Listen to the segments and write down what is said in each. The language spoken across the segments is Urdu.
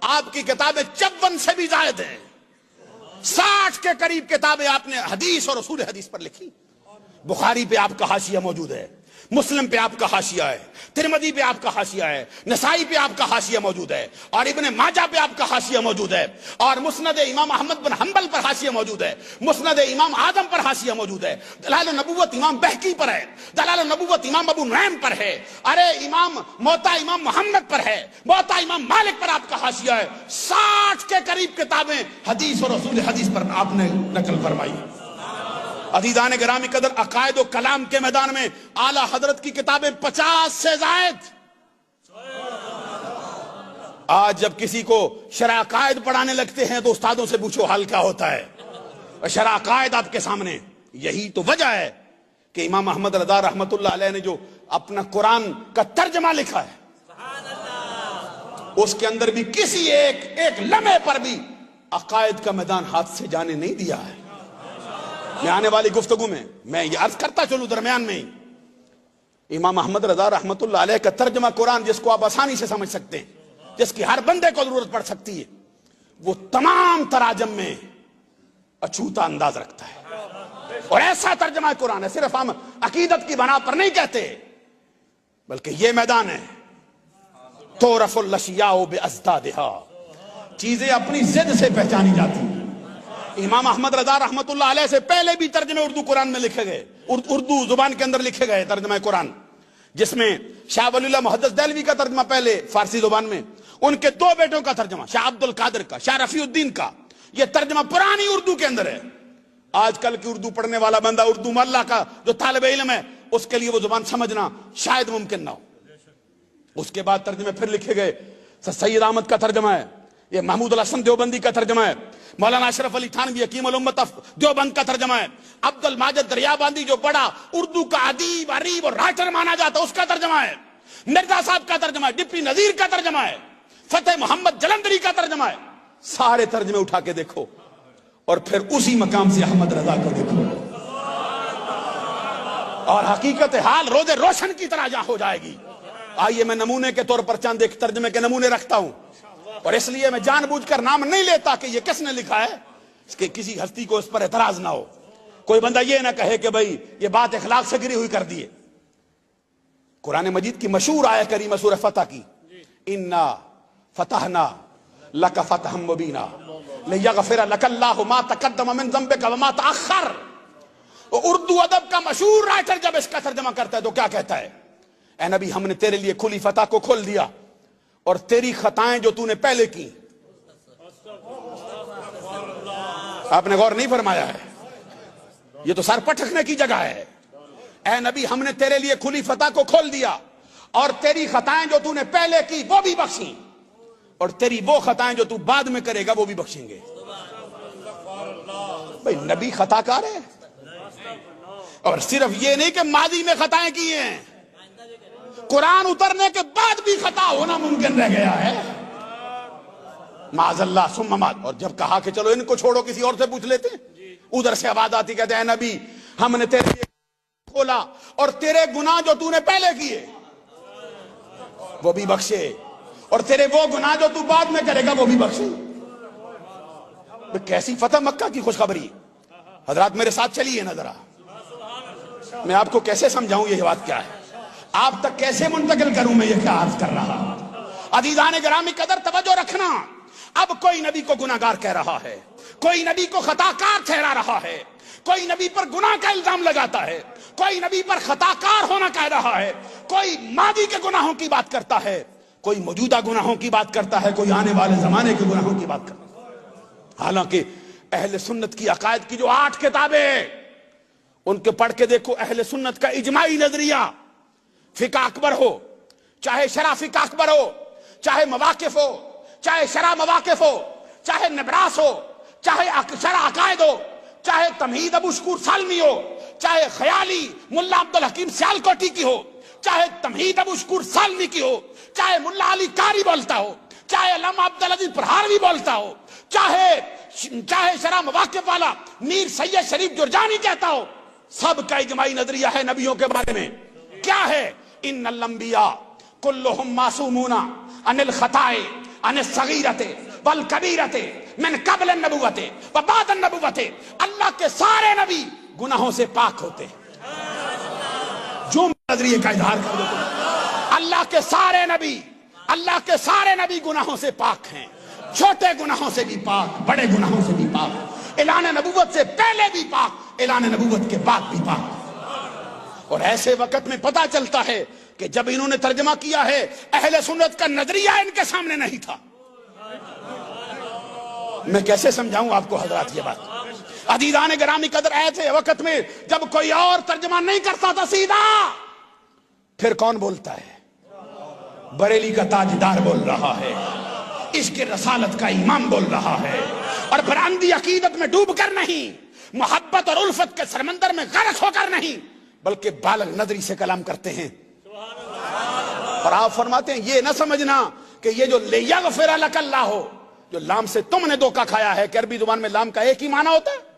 آپ کی کتابیں 54 سے بھی زائد ہیں، 60 کے قریب کتابیں آپ نے حدیث اور اصول حدیث پر لکھی۔ بخاری پہ آپ کا حاشیہ موجود ہے، مسلم پہ آپ کا حاشیہ ہے، ترمذی پہ آپ کا حاشیہ ہے، نسائی پہ آپ کا حاشیہ موجود ہے، اور ابن ماجہ پہ آپ کا حاشیہ موجود ہے، اور مسند امام احمد بن حنبل پر حاشیہ موجود ہے، مسند امام اعظم پر حاشیہ موجود ہے، دلائل النبوت امام بہقی پر ہے، دلائل النبوت امام ابو نعیم پر ہے، ارے موطا امام محمد پر ہے، موطا امام مالک پر آپ کا حاشیہ ہے۔ 60 کے قریب کتابیں حدیث اور اصول حدیث پر آپ نے نقل فرمائی۔ عزیزان گرامی قدر، عقائد و کلام کے میدان میں اعلیٰ حضرت کی کتابیں 50 سے زائد۔ آج جب کسی کو شرح عقائد پڑھانے لگتے ہیں تو استادوں سے پوچھو حال کیا ہوتا ہے، شرح عقائد آپ کے سامنے۔ یہی تو وجہ ہے کہ امام احمد رضا رحمت اللہ علیہ نے جو اپنا قرآن کا ترجمہ لکھا ہے، اس کے اندر بھی کسی ایک لمحے پر بھی عقائد کا میدان ہاتھ سے جانے نہیں دیا ہے۔ میں آنے والی گفتگو میں یہ عرض کرتا چلوں درمیان میں ہی، امام احمد رضا رحمت اللہ علیہ کا ترجمہ قرآن جس کو آپ آسانی سے سمجھ سکتے ہیں، جس کی ہر بندے کو ضرورت پڑ سکتی ہے، وہ تمام تراجم میں اچھوتا انداز رکھتا ہے، اور ایسا ترجمہ قرآن ہے۔ صرف ہم عقیدت کی بنا پر نہیں کہتے، بلکہ یہ میدان ہے تعرف الاشیاء بازدادھا، چیزیں اپنی ضد سے پہچانی جاتی ہیں۔ امام احمد رضا رحمت اللہ علیہ سے پہلے بھی ترجمے اردو قرآن میں لکھے گئے، اردو زبان کے اندر لکھے گئے ترجمہ قرآن، جس میں شاہ ولی اللہ محدث دہلوی کا ترجمہ پہلے فارسی زبان میں، ان کے 2 بیٹوں کا ترجمہ، شاہ عبد القادر کا، شاہ رفیع الدین کا، یہ ترجمہ پرانی اردو کے اندر ہے۔ آج کل کی اردو پڑھنے والا بندہ، اردو ملہ کا جو طالب علم ہے، اس کے لیے وہ زبان سمجھنا شاید ممکن نہ ہو۔ اس کے بعد ترجمے پھر لکھے گئے، سید احمد کا ترجمہ ہے، یہ محمود الحسن دیوبندی کا ترجمہ ہے، مولانا اشرف علی تھانوی حکیم الامت دیوبند کا ترجمہ ہے، عبد الماجد دریابندی جو بڑا اردو کا ادیب، عریب اور رائٹر مانا جاتا ہے، اس کا ترجمہ ہے، مرزا صاحب کا ترجمہ ہے، ڈپٹی نذیر کا ترجمہ ہے، فتح محمد جلندری کا ترجمہ ہے۔ سارے ترجمے اٹھا کے دیکھو اور پھر اسی مقام سے احمد رضا کو دیکھو، اور حقیقت حال روز روشن کی طرح جہاں ہو جائے گی۔ آئیے میں نمونے کے طور پر چند ایک ترجمے کے نمونے رکھتا ہوں، اور اس لیے میں جان بوجھ کر نام نہیں لیتا کہ یہ کس نے لکھا ہے، اس کے کسی ہستی کو اس پر اعتراض نہ ہو، کوئی بندہ یہ نہ کہے کہ بھئی یہ بات اخلاق سے گری ہوئی کر دیے۔ قرآن مجید کی مشہور آیت کریمہ سورہ فتح کی، انا فتحنا لک فتحا مبینا لیغفر لک اللہ ما تقدم من ذنبک وما تأخر۔ اردو ادب کا مشہور رائٹر جب اس کا ترجمہ کرتا ہے تو کیا کہتا ہے؟ اے نبی، ہم نے تیرے لیے کھلی فتح کو کھول دیا، اور تیری خطائیں جو تو نے پہلے کی۔ آپ نے غور نہیں فرمایا ہے، یہ تو سر پٹکنے کی جگہ ہے۔ اے نبی، ہم نے تیرے لیے کھلی فتح کو کھول دیا، اور تیری خطائیں جو تو نے پہلے کی وہ بھی بخشیں، اور تیری وہ خطائیں جو تو بعد میں کرے گا وہ بھی بخشیں گے۔ بھئی نبی خطا کار ہے، اور صرف یہ نہیں کہ ماضی میں خطائیں کی ہیں، قرآن اترنے کے بعد بھی خطا ہونا ممکن رہ گیا ہے، معاذ اللہ ثم معاذ۔ اور جب کہا کہ چلو ان کو چھوڑو کسی اور سے پوچھ لیتے، ادھر سے آواز آتی کہتے ہیں اے نبی، ہم نے تیرے لیے کھولا اور تیرے گناہ جو تو نے پہلے کیے وہ بھی بخشے، اور تیرے وہ گناہ جو تو بعد میں کرے گا وہ بھی بخشے۔ کیسی فتح مکہ کی خوشخبری! حضرات میرے ساتھ چلیے نا ذرا، میں آپ کو کیسے سمجھاؤں یہ بات کیا ہے، آپ تک کیسے منتقل کروں میں یہ کیا عرض کر رہا۔ عزیزان گرامی قدر توجہ رکھنا، اب کوئی نبی کو گناہگار کہہ رہا ہے، کوئی نبی کو خطا کار ٹھہرا رہا ہے، کوئی نبی پر گناہ کا الزام لگاتا ہے، کوئی نبی پر خطا کار ہونا کہہ رہا ہے، کوئی ماضی کے گناہوں کی بات کرتا ہے، کوئی موجودہ گناہوں کی بات کرتا ہے، کوئی آنے والے زمانے کے گناہوں کی بات کرتا ہے۔ حالانکہ اہل سنت کی عقائد کی جو 8 کتابیں، ان کے پڑھ کے دیکھو، اہل سنت کا اجماعی نظریہ، فقہ اکبر ہو، چاہے شرح فقہ اکبر ہو، چاہے مواقف ہو، چاہے شرح مواقف ہو، چاہے نبراس ہو، چاہے شرح عقائد ہو، چاہے تمہید ابو شکور سالمی ہو، چاہے خیالی ملا عبد الحکیم سیالکوٹی کی ہو، چاہے تمہید ابو شکور سالمی کی ہو، چاہے ملا علی قاری بولتا ہو، چاہے علامہ عبدالعزیز پرہاروی بولتا ہو، چاہے شرح مواقف والا میر سید شریف جرجانی کہتا ہو، سب کا اجماعی نظریہ ہے نبیوں کے بارے میں۔ کیا ہے؟ ان الانبیاء کلہم معصومون عن الخطاء عن الصغیرۃ والکبیرۃ من قبل النبوۃ وبعد النبوۃ. اللہ کے سارے نبی گناہوں سے پاک ہوتے ہیں. جو نظریے کا اظہار کر دو تم. اللہ کے سارے نبی گناہوں سے پاک ہیں. چھوٹے گناہوں سے بھی پاک, بڑے گناہوں سے بھی پاک, اعلان نبوت سے پہلے بھی پاک, اعلان نبوت کے بعد بھی پاک. اور ایسے وقت میں پتا چلتا ہے کہ جب انہوں نے ترجمہ کیا ہے اہل سنت کا نظریہ ان کے سامنے نہیں تھا. میں کیسے سمجھاؤں آپ کو حضرات یہ بات. عزیزان گرامی قدر, ایسے وقت میں جب کوئی اور ترجمہ نہیں کرتا تھا سیدھا, پھر کون بولتا ہے؟ بریلی کا تاجدار بول رہا ہے, عشق رسالت کا امام بول رہا ہے, اور پھر اندھی عقیدت میں ڈوب کر نہیں, محبت اور الفت کے سمندر میں غرق ہو کر نہیں, بلکہ بالغ نظری سے کلام کرتے ہیں. اور آپ فرماتے ہیں یہ نہ سمجھنا کہ یہ جو لیغفر لک اللہ ہو, جو لام سے تم نے دھوکہ کھایا ہے کہ عربی زبان میں لام کا ایک ہی معنی ہوتا ہے.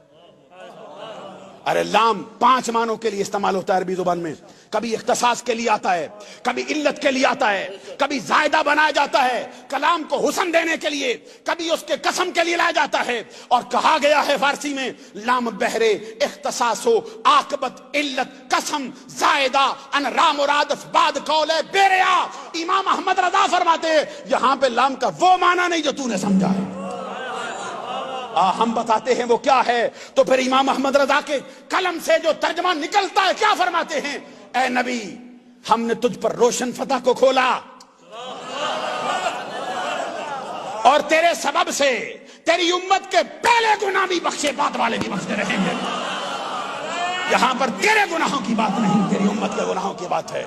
ارے لام 5 معنوں کے لیے استعمال ہوتا ہے عربی زبان میں. کبھی اختصاص کے لیے آتا ہے, کبھی علت کے لیے آتا ہے, کبھی زائدہ بنایا جاتا ہے کلام کو حسن دینے کے لیے, کبھی اس کے قسم کے لیے لایا جاتا ہے. اور کہا گیا ہے فارسی میں لام بہرے اختصاص ہو, عاقبت, علت, قسم, زائدہ, ان رام مرادف بعد قول ہے بیریا. امام احمد رضا فرماتے ہیں یہاں پہ لام کا وہ معنی نہیں جو تو نے سمجھا ہے. ہم بتاتے ہیں وہ کیا ہے. تو پھر امام احمد رضا کے قلم سے جو ترجمہ نکلتا ہے کیا فرماتے ہیں؟ اے نبی ہم نے تجھ پر روشن فتح کو کھولا, اور تیرے سبب سے تیری امت کے پہلے گناہ بھی بخشے, بعد والے بھی بخشتے رہیں گے. یہاں پر تیرے گناہوں کی بات نہیں, تیری امت کے گناہوں کی بات ہے.